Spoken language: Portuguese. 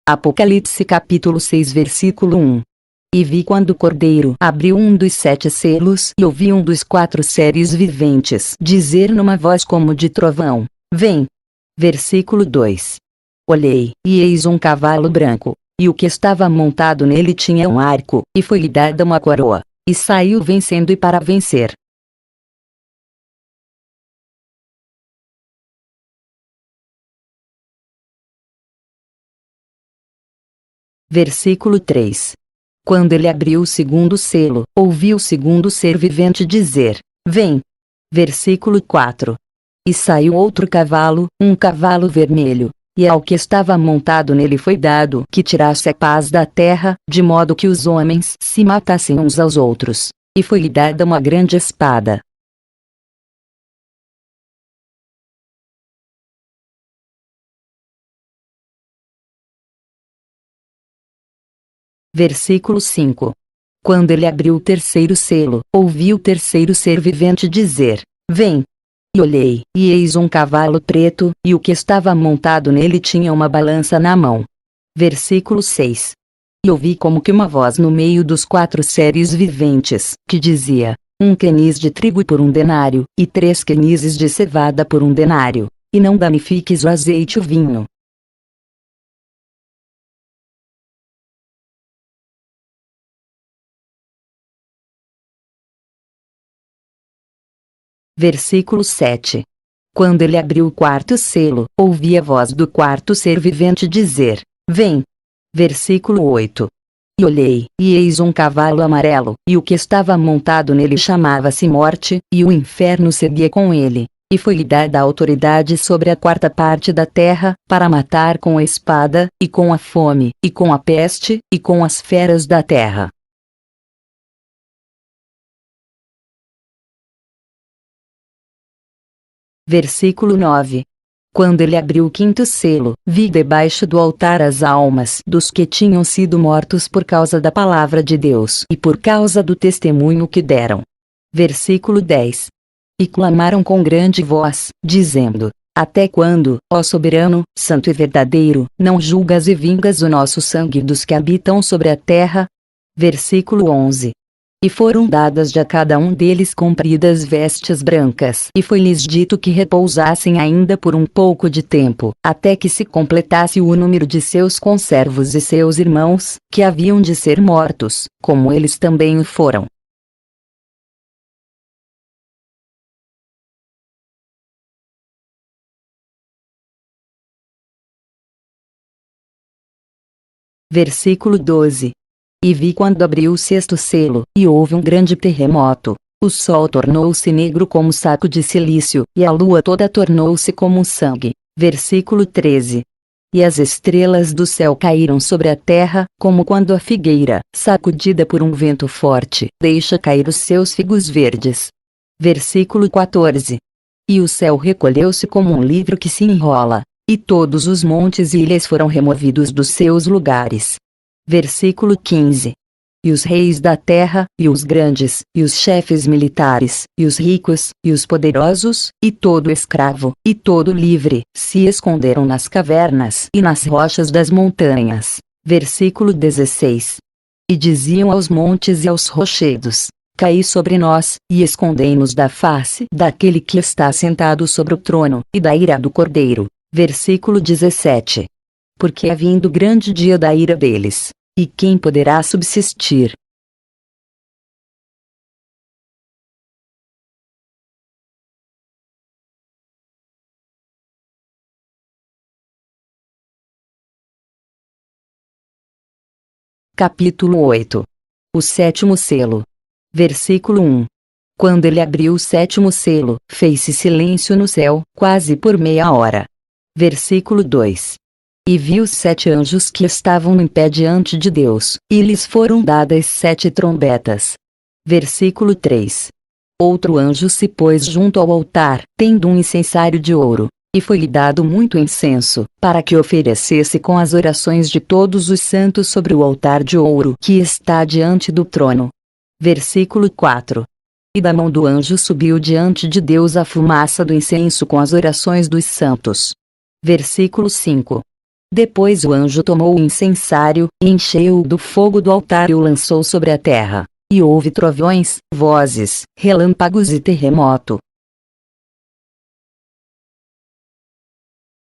Apocalipse capítulo 6 versículo 1. E vi quando o Cordeiro abriu um dos 7 selos e ouvi um dos 4 seres viventes dizer numa voz como de trovão: Vem! Versículo 2. Olhei, e eis um cavalo branco, e o que estava montado nele tinha um arco, e foi-lhe dada uma coroa, e saiu vencendo e para vencer. Versículo 3. Quando ele abriu o segundo selo, ouvi o segundo ser vivente dizer: Vem! Versículo 4. E saiu outro cavalo, um cavalo vermelho, e ao que estava montado nele foi dado que tirasse a paz da terra, de modo que os homens se matassem uns aos outros, e foi-lhe dada uma grande espada. Versículo 5. Quando ele abriu o terceiro selo, ouvi o terceiro ser vivente dizer: Vem! E olhei, e eis um cavalo preto, e o que estava montado nele tinha uma balança na mão. Versículo 6. E ouvi como que uma voz no meio dos 4 seres viventes, que dizia: 1 queniz de trigo por 1 denário, e 3 quenizes de cevada por 1 denário, e não danifiques o azeite e o vinho. Versículo 7. Quando ele abriu o quarto selo, ouvi a voz do quarto ser vivente dizer: Vem! Versículo 8. E olhei, e eis um cavalo amarelo, e o que estava montado nele chamava-se Morte, e o inferno seguia com ele, e foi-lhe dada a autoridade sobre a 4ª parte da terra, para matar com a espada, e com a fome, e com a peste, e com as feras da terra. Versículo 9. Quando ele abriu o quinto selo, vi debaixo do altar as almas dos que tinham sido mortos por causa da palavra de Deus e por causa do testemunho que deram. Versículo 10. E clamaram com grande voz, dizendo: Até quando, ó soberano, santo e verdadeiro, não julgas e vingas o nosso sangue dos que habitam sobre a terra? Versículo 11. E foram dadas de a cada um deles compridas vestes brancas, e foi-lhes dito que repousassem ainda por um pouco de tempo, até que se completasse o número de seus conservos e seus irmãos, que haviam de ser mortos, como eles também o foram. Versículo 12. E vi quando abriu o sexto selo, e houve um grande terremoto. O sol tornou-se negro como saco de cilício, e a lua toda tornou-se como sangue. Versículo 13. E as estrelas do céu caíram sobre a terra, como quando a figueira, sacudida por um vento forte, deixa cair os seus figos verdes. Versículo 14. E o céu recolheu-se como um livro que se enrola, e todos os montes e ilhas foram removidos dos seus lugares. Versículo 15. E os reis da terra, e os grandes, e os chefes militares, e os ricos, e os poderosos, e todo escravo, e todo livre, se esconderam nas cavernas e nas rochas das montanhas. Versículo 16. E diziam aos montes e aos rochedos: Caí sobre nós, e escondei-nos da face daquele que está sentado sobre o trono, e da ira do Cordeiro. Versículo 17. Porque é vindo o grande dia da ira deles. E quem poderá subsistir? Capítulo 8. O sétimo selo. Versículo 1. Quando ele abriu o sétimo selo, fez-se silêncio no céu, quase por meia hora. Versículo 2. E viu 7 anjos que estavam em pé diante de Deus, e lhes foram dadas 7 trombetas. Versículo 3. Outro anjo se pôs junto ao altar, tendo um incensário de ouro, e foi-lhe dado muito incenso, para que oferecesse com as orações de todos os santos sobre o altar de ouro que está diante do trono. Versículo 4. E da mão do anjo subiu diante de Deus a fumaça do incenso com as orações dos santos. Versículo 5. Depois o anjo tomou o incensário, e encheu-o do fogo do altar e o lançou sobre a terra. E houve trovões, vozes, relâmpagos e terremoto.